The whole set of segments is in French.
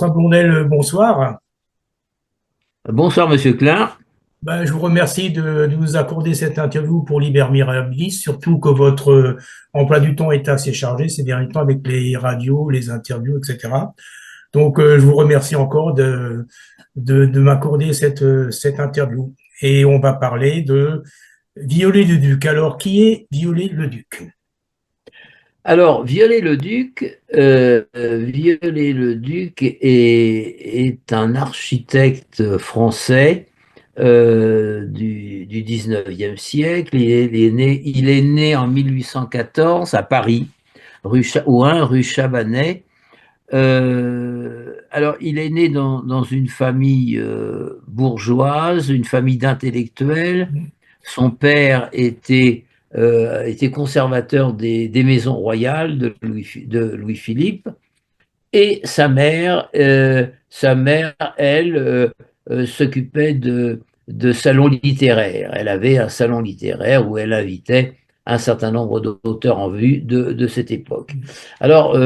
Blondel, bonsoir. Bonsoir, Monsieur Klein. Je vous remercie de nous accorder cette interview pour Liber Mirabilis, surtout que votre emploi du temps est assez chargé ces derniers temps avec les radios, les interviews, etc. Donc, je vous remercie encore de m'accorder cette interview. Et on va parler de Viollet-le-Duc. Alors, qui est Viollet-le-Duc? Alors, Viollet-le-Duc est un architecte français du 19e siècle. Il est né en 1814 à Paris, au 1 rue Chabanais. Alors, il est né dans une famille bourgeoise, une famille d'intellectuels. Son père était conservateur des maisons royales de Louis-Philippe, et sa mère, elle, s'occupait de salons littéraires. Elle avait un salon littéraire où elle invitait un certain nombre d'auteurs en vue de cette époque. Alors,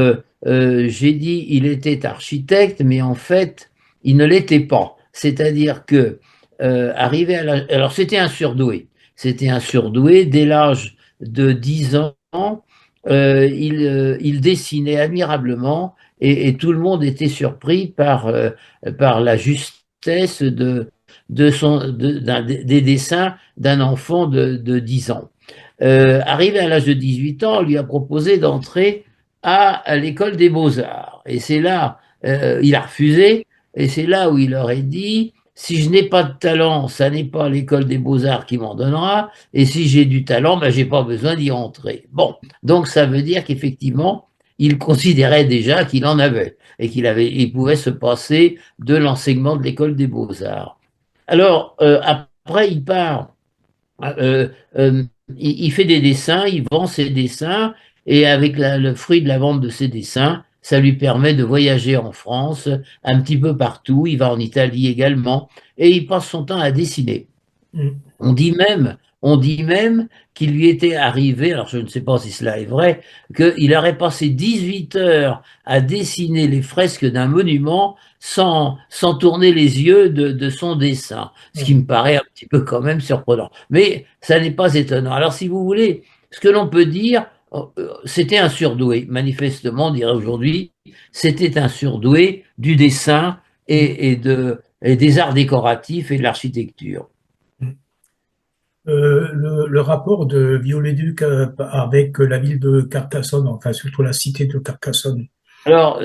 j'ai dit il était architecte, mais en fait, il ne l'était pas. C'est-à-dire que, arrivé à l'âge. Alors, c'était un surdoué. C'était un surdoué. Dès l'âge de 10 ans, il dessinait admirablement et tout le monde était surpris par la justesse des dessins d'un enfant de 10 ans. Arrivé à l'âge de 18 ans, on lui a proposé d'entrer à l'école des beaux-arts. Et c'est là, il a refusé, et c'est là où il aurait dit, si je n'ai pas de talent, ça n'est pas l'école des beaux-arts qui m'en donnera, et si j'ai du talent, ben, j'ai pas besoin d'y entrer. Bon, donc ça veut dire qu'effectivement, il considérait déjà qu'il en avait, et il pouvait se passer de l'enseignement de l'école des beaux-arts. Alors, après, il part, euh, euh, il fait des dessins, il vend ses dessins, et avec le fruit de la vente de ses dessins, ça lui permet de voyager en France, un petit peu partout. Il va en Italie également, et il passe son temps à dessiner. On dit même qu'il lui était arrivé, alors je ne sais pas si cela est vrai, qu'il aurait passé 18 heures à dessiner les fresques d'un monument sans tourner les yeux de son dessin, ce qui me paraît un petit peu quand même surprenant. Mais ça n'est pas étonnant. Alors si vous voulez, ce que l'on peut dire, c'était un surdoué. Manifestement, on dirait aujourd'hui, c'était un surdoué du dessin et des arts décoratifs et de l'architecture. Le rapport de Viollet-le-Duc avec la ville de Carcassonne, enfin surtout la cité de Carcassonne. Alors,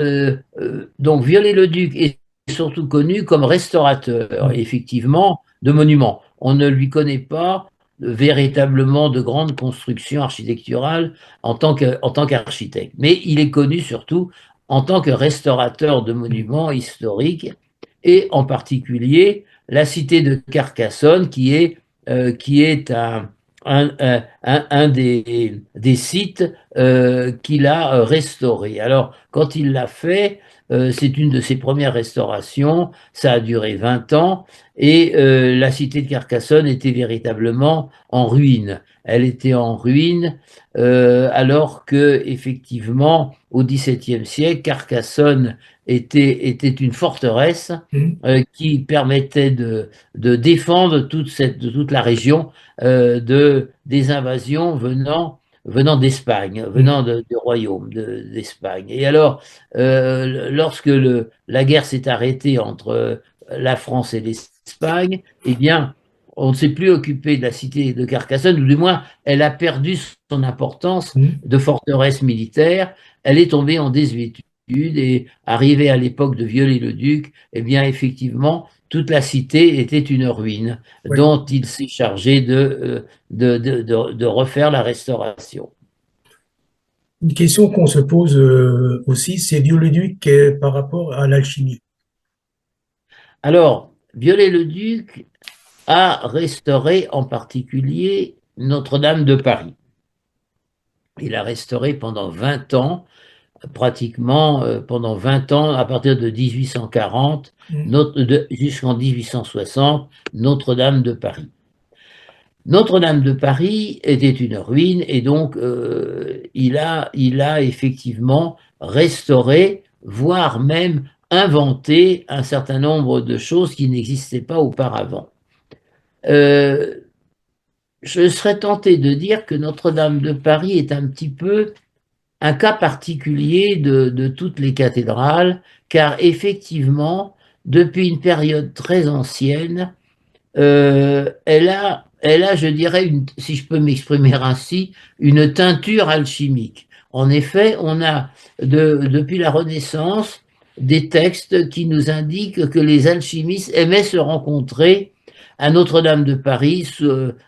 donc Viollet-le-Duc est surtout connu comme restaurateur, Mm. effectivement, de monuments. On ne lui connaît pas véritablement de grandes constructions architecturales en tant qu'architecte. Mais il est connu surtout en tant que restaurateur de Mm. monuments historiques, et en particulier la cité de Carcassonne, qui est un des sites qu'il a restauré. Alors, quand il l'a fait, c'est une de ses premières restaurations, ça a duré 20 ans, et la cité de Carcassonne était véritablement en ruine. Elle était en ruine, alors que, effectivement, au XVIIe siècle, Carcassonne était une forteresse Mm. qui permettait de défendre toute la région des invasions venant d'Espagne, Mm. venant du royaume d'Espagne. Et alors, lorsque la guerre s'est arrêtée entre la France et l'Espagne, eh bien, on ne s'est plus occupé de la cité de Carcassonne, ou du moins, elle a perdu son importance Mm. de forteresse militaire. Elle est tombée en désuétude, et arrivée à l'époque de Viollet-le-Duc, eh bien, effectivement, toute la cité était une ruine Ouais. dont il s'est chargé de refaire la restauration. Une question qu'on se pose aussi, c'est Viollet-le-Duc par rapport à l'alchimie. Alors, Viollet-le-Duc a restauré en particulier Notre-Dame de Paris. Il a restauré pendant 20 ans, pratiquement pendant 20 ans, à partir de 1840 Mm. jusqu'en 1860, Notre-Dame de Paris. Notre-Dame de Paris était une ruine, et donc il a effectivement restauré, voire même inventé un certain nombre de choses qui n'existaient pas auparavant. Euh, je serais tenté de dire que Notre-Dame de Paris est un petit peu un cas particulier de toutes les cathédrales, car effectivement, depuis une période très ancienne, elle a, je dirais, si je peux m'exprimer ainsi, une teinture alchimique. En effet, on a, depuis la Renaissance, des textes qui nous indiquent que les alchimistes aimaient se rencontrer à Notre-Dame de Paris,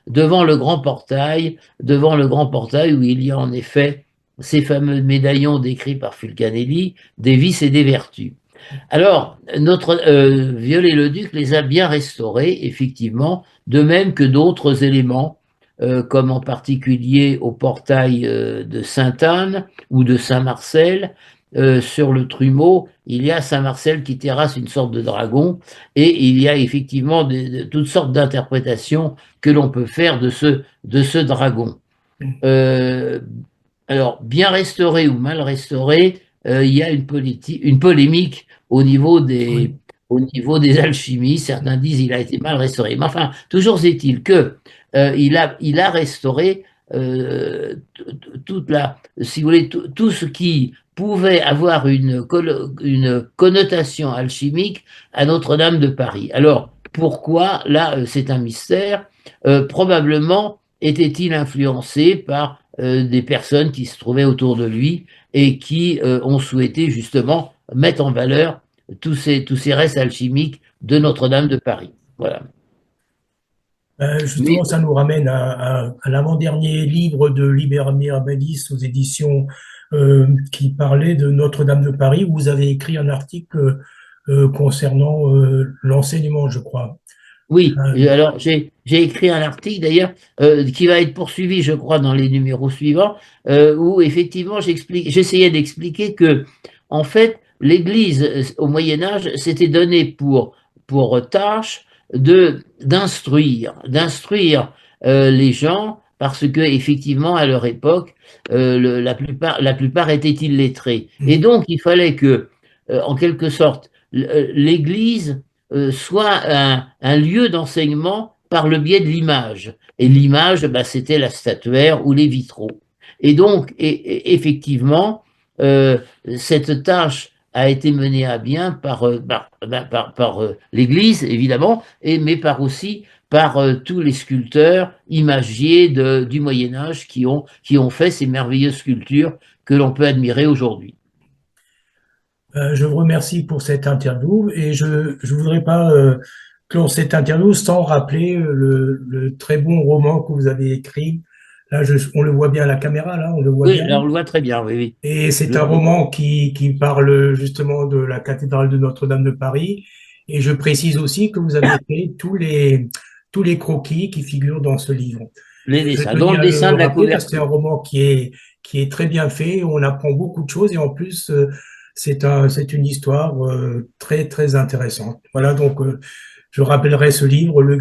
devant le grand portail où il y a en effet ces fameux médaillons décrits par Fulcanelli, des vices et des vertus. Alors, notre Viollet-le-Duc les a bien restaurés, effectivement, de même que d'autres éléments, comme en particulier au portail de Sainte-Anne ou de Saint-Marcel. Sur le trumeau, il y a Saint-Marcel qui terrasse une sorte de dragon, et il y a effectivement toutes sortes d'interprétations que l'on peut faire de ce dragon. Euh, alors, bien restauré ou mal restauré, il y a une polémique Oui. au niveau des alchimies. Certains disent qu'il a été mal restauré. Mais enfin, toujours est-il que il a restauré toute la, si vous voulez, tout ce qui pouvait avoir une connotation alchimique à Notre-Dame de Paris. Alors, pourquoi? Là, c'est un mystère. Probablement était-il influencé par des personnes qui se trouvaient autour de lui et qui ont souhaité justement mettre en valeur tous ces restes alchimiques de Notre-Dame de Paris. Voilà. Mais Justement, ça nous ramène à l'avant-dernier livre de Libera Mirabilis aux éditions qui parlait de Notre-Dame de Paris, où vous avez écrit un article concernant l'enseignement, je crois. oui, Euh, alors j'ai écrit un article d'ailleurs qui va être poursuivi, je crois, dans les numéros suivants, où effectivement j'essayais d'expliquer que, en fait, l'Église au Moyen Âge s'était donné pour tâche d'instruire les gens, parce que effectivement à leur époque, la plupart étaient illettrés, et donc il fallait que, en quelque sorte, l'Église soit un lieu d'enseignement par le biais de l'image. Et l'image, bah, c'était la statuaire ou les vitraux. Et donc, effectivement, euh, cette tâche a été menée à bien par l'Église, évidemment, mais par aussi par tous les sculpteurs imagiers du Moyen Âge qui ont fait ces merveilleuses sculptures que l'on peut admirer aujourd'hui. je vous remercie pour cette interview et je voudrais pas clore cette interview sans rappeler le très bon roman que vous avez écrit. Là, on le voit bien à la caméra, là, on le voit Oui, bien. là, on le voit très bien, oui, oui. Et c'est un Le- roman qui parle justement de la cathédrale de Notre-Dame de Paris. Et je précise aussi que vous avez fait tous les croquis qui figurent dans ce livre. les Je dessins, dont tenais le à le dessin de la rappeler parce que c'est un couverture. roman qui est très bien fait. On apprend beaucoup de choses et en plus, c'est une histoire très, très intéressante. Voilà, donc je rappellerai ce livre, le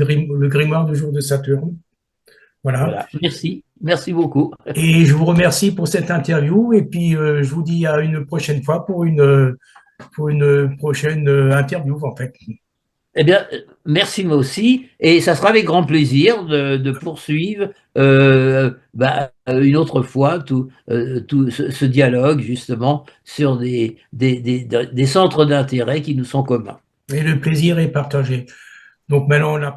grimoire du jour de Saturne. Voilà. Voilà, merci, merci beaucoup. Et je vous remercie pour cette interview et puis je vous dis à une prochaine fois pour une prochaine interview en fait. Eh bien, merci moi aussi, et ça sera avec grand plaisir de poursuivre une autre fois tout ce dialogue justement sur des centres d'intérêt qui nous sont communs. Et le plaisir est partagé. Donc maintenant on a